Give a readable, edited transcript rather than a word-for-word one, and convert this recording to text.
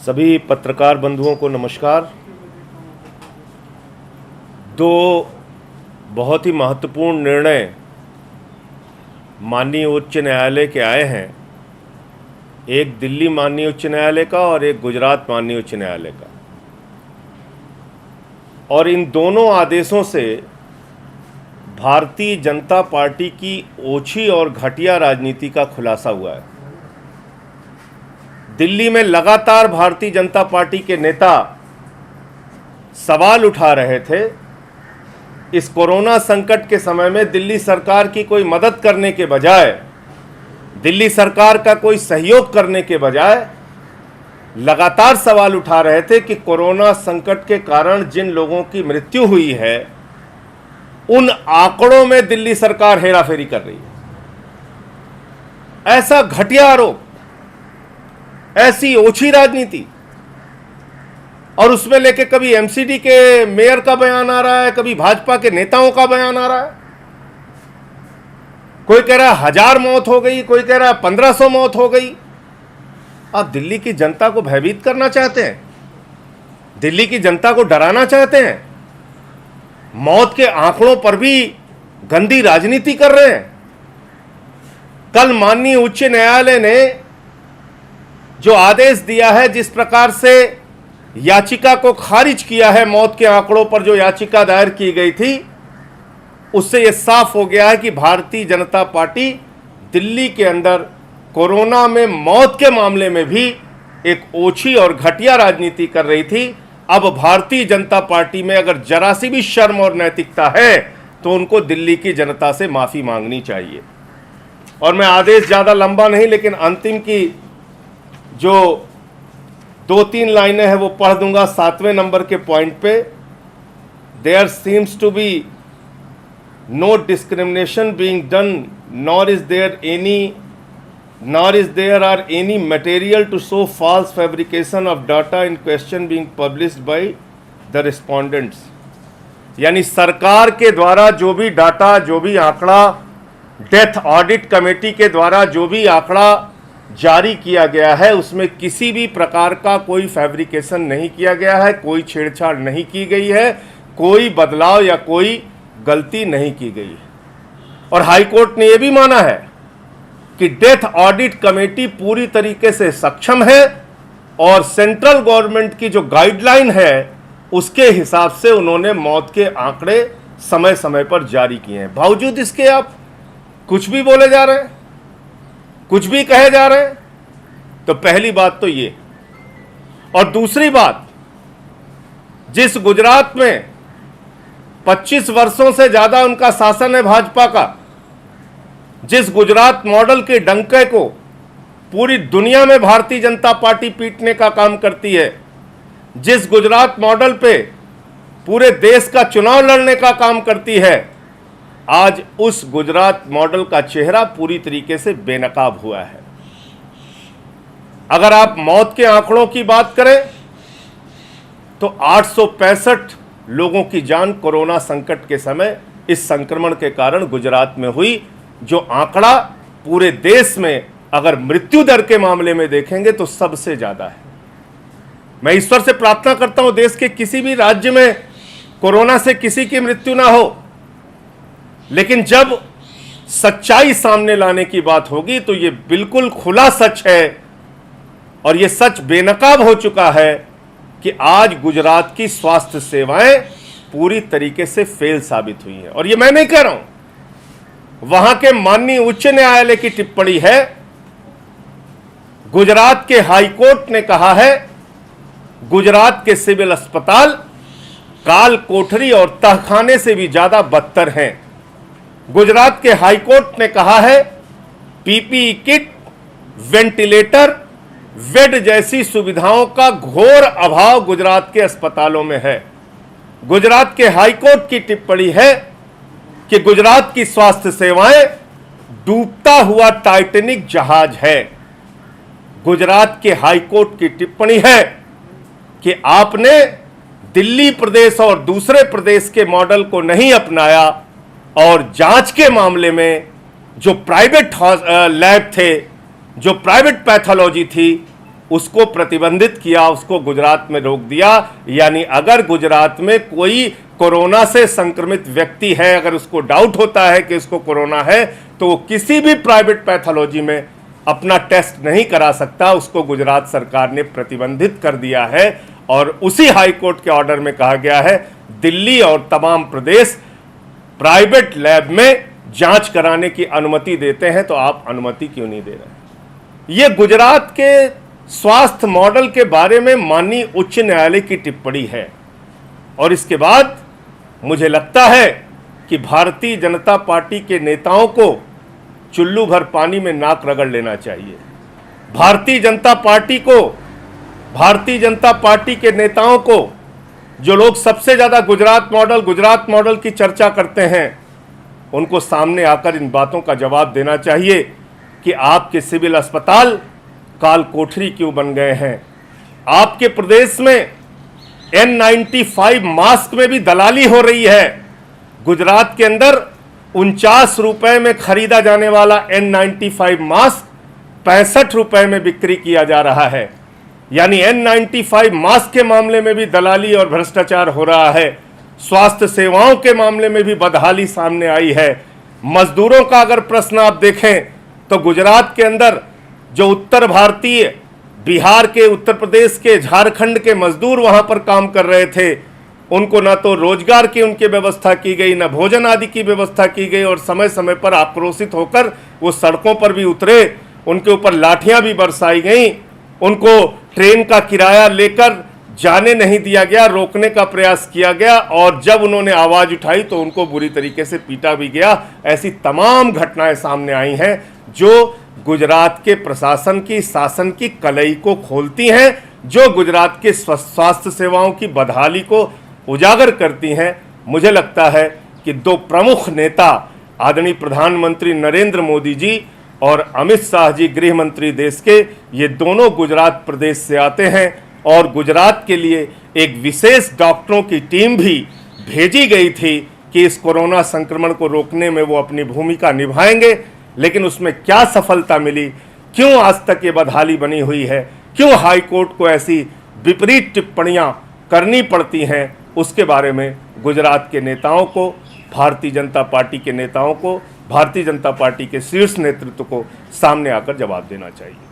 सभी पत्रकार बंधुओं को नमस्कार। दो बहुत ही महत्वपूर्ण निर्णय माननीय उच्च न्यायालय के आए हैं, एक दिल्ली माननीय उच्च न्यायालय का और एक गुजरात माननीय उच्च न्यायालय का। और इन दोनों आदेशों से भारतीय जनता पार्टी की ओछी और घटिया राजनीति का खुलासा हुआ है। दिल्ली में लगातार भारतीय जनता पार्टी के नेता सवाल उठा रहे थे, इस कोरोना संकट के समय में दिल्ली सरकार की कोई मदद करने के बजाय, दिल्ली सरकार का कोई सहयोग करने के बजाय लगातार सवाल उठा रहे थे कि कोरोना संकट के कारण जिन लोगों की मृत्यु हुई है उन आंकड़ों में दिल्ली सरकार हेराफेरी कर रही है। ऐसा घटिया आरोप, ऐसी ओछी राजनीति, और उसमें लेके कभी एमसीडी के मेयर का बयान आ रहा है, कभी भाजपा के नेताओं का बयान आ रहा है। कोई कह रहा है 1000 मौत हो गई, कोई कह रहा है 1500 मौत हो गई। आप दिल्ली की जनता को भयभीत करना चाहते हैं, दिल्ली की जनता को डराना चाहते हैं, मौत के आंकड़ों पर भी गंदी राजनीति कर रहे हैं। कल माननीय उच्च न्यायालय ने जो आदेश दिया है, जिस प्रकार से याचिका को खारिज किया है, मौत के आंकड़ों पर जो याचिका दायर की गई थी, उससे यह साफ हो गया है कि भारतीय जनता पार्टी दिल्ली के अंदर कोरोना में मौत के मामले में भी एक ओछी और घटिया राजनीति कर रही थी। अब भारतीय जनता पार्टी में अगर जरा सी भी शर्म और नैतिकता है तो उनको दिल्ली की जनता से माफी मांगनी चाहिए। और मैं आदेश ज्यादा लंबा नहीं, लेकिन अंतिम की जो 2-3 लाइनें हैं वो पढ़ दूंगा। 7वें नंबर के पॉइंट पे, there seems to be no discrimination being done, nor is there are any material to show false fabrication of data in question being published by the respondents. यानी सरकार के द्वारा जो भी डाटा, जो भी आंकड़ा, डेथ ऑडिट कमेटी के द्वारा जो भी आंकड़ा जारी किया गया है, उसमें किसी भी प्रकार का कोई फैब्रिकेशन नहीं किया गया है, कोई छेड़छाड़ नहीं की गई है, कोई बदलाव या कोई गलती नहीं की गई है। और हाई कोर्ट ने यह भी माना है कि डेथ ऑडिट कमेटी पूरी तरीके से सक्षम है और सेंट्रल गवर्नमेंट की जो गाइडलाइन है उसके हिसाब से उन्होंने मौत के आंकड़े समय समय पर जारी किए हैं। बावजूद इसके आप कुछ भी बोले जा रहे हैं, कुछ भी कहे जा रहे हैं। तो पहली बात तो ये, और दूसरी बात, जिस गुजरात में 25 वर्षों से ज्यादा उनका शासन है भाजपा का, जिस गुजरात मॉडल के डंके को पूरी दुनिया में भारतीय जनता पार्टी पीटने का काम करती है, जिस गुजरात मॉडल पे पूरे देश का चुनाव लड़ने का काम करती है, आज उस गुजरात मॉडल का चेहरा पूरी तरीके से बेनकाब हुआ है। अगर आप मौत के आंकड़ों की बात करें तो 865 लोगों की जान कोरोना संकट के समय इस संक्रमण के कारण गुजरात में हुई, जो आंकड़ा पूरे देश में अगर मृत्यु दर के मामले में देखेंगे तो सबसे ज्यादा है। मैं ईश्वर से प्रार्थना करता हूं देश के किसी भी राज्य में कोरोना से किसी की मृत्यु ना हो, लेकिन जब सच्चाई सामने लाने की बात होगी तो यह बिल्कुल खुला सच है, और यह सच बेनकाब हो चुका है कि आज गुजरात की स्वास्थ्य सेवाएं पूरी तरीके से फेल साबित हुई हैं। और यह मैं नहीं कह रहा हूं, वहां के माननीय उच्च न्यायालय की टिप्पणी है। गुजरात के हाई कोर्ट ने कहा है गुजरात के सिविल अस्पताल काल कोठरी और तहखाने से भी ज्यादा बदतर हैं। गुजरात के हाई कोर्ट ने कहा है पीपीई किट, वेंटिलेटर, बेड जैसी सुविधाओं का घोर अभाव गुजरात के अस्पतालों में है। गुजरात के हाई कोर्ट की टिप्पणी है कि गुजरात की स्वास्थ्य सेवाएं डूबता हुआ टाइटैनिक जहाज है। गुजरात के हाई कोर्ट की टिप्पणी है कि आपने दिल्ली प्रदेश और दूसरे प्रदेश के मॉडल को नहीं अपनाया और जांच के मामले में जो प्राइवेट लैब थे, जो प्राइवेट पैथोलॉजी थी, उसको प्रतिबंधित किया, उसको गुजरात में रोक दिया। यानी अगर गुजरात में कोई कोरोना से संक्रमित व्यक्ति है, अगर उसको डाउट होता है कि उसको कोरोना है, तो वो किसी भी प्राइवेट पैथोलॉजी में अपना टेस्ट नहीं करा सकता। उसको गुजरात सरकार ने प्रतिबंधित कर दिया है और उसी हाई कोर्ट के ऑर्डर में कहा गया है दिल्ली और तमाम प्रदेश प्राइवेट लैब में जांच कराने की अनुमति देते हैं, तो आप अनुमति क्यों नहीं दे रहे? ये गुजरात के स्वास्थ्य मॉडल के बारे में माननीय उच्च न्यायालय की टिप्पणी है। और इसके बाद मुझे लगता है कि भारतीय जनता पार्टी के नेताओं को चुल्लू भर पानी में नाक रगड़ लेना चाहिए। भारतीय जनता पार्टी के नेताओं को, जो लोग सबसे ज्यादा गुजरात मॉडल की चर्चा करते हैं, उनको सामने आकर इन बातों का जवाब देना चाहिए कि आपके सिविल अस्पताल काल कोठरी क्यों बन गए हैं। आपके प्रदेश में N95 मास्क में भी दलाली हो रही है। गुजरात के अंदर 49 रुपए में खरीदा जाने वाला N95 मास्क 65 रुपए में बिक्री किया जा रहा है। यानी N95 मास्क के मामले में भी दलाली और भ्रष्टाचार हो रहा है। स्वास्थ्य सेवाओं के मामले में भी बदहाली सामने आई है। मजदूरों का अगर प्रश्न आप देखें तो गुजरात के अंदर जो उत्तर भारतीय, बिहार के, उत्तर प्रदेश के, झारखंड के मजदूर वहां पर काम कर रहे थे, उनको ना तो रोजगार की उनकी व्यवस्था की गई, ना भोजन आदि की व्यवस्था की गई और समय समय पर आक्रोशित होकर वो सड़कों पर भी उतरे, उनके ऊपर लाठियां भी बरसाई गई, उनको ट्रेन का किराया लेकर जाने नहीं दिया गया, रोकने का प्रयास किया गया और जब उन्होंने आवाज उठाई तो उनको बुरी तरीके से पीटा भी गया। ऐसी तमाम घटनाएं सामने आई हैं जो गुजरात के प्रशासन की, शासन की कलई को खोलती हैं, जो गुजरात के स्वास्थ्य सेवाओं की बदहाली को उजागर करती हैं। मुझे लगता है कि दो प्रमुख नेता आदरणीय प्रधानमंत्री नरेंद्र मोदी जी और अमित शाह जी गृह मंत्री देश के, ये दोनों गुजरात प्रदेश से आते हैं और गुजरात के लिए एक विशेष डॉक्टरों की टीम भी भेजी गई थी कि इस कोरोना संक्रमण को रोकने में वो अपनी भूमिका निभाएंगे। लेकिन उसमें क्या सफलता मिली, क्यों आज तक ये बदहाली बनी हुई है, क्यों हाई कोर्ट को ऐसी विपरीत टिप्पणियां करनी पड़ती हैं, उसके बारे में गुजरात के नेताओं को, भारतीय जनता पार्टी के नेताओं को, भारतीय जनता पार्टी के शीर्ष नेतृत्व को सामने आकर जवाब देना चाहिए।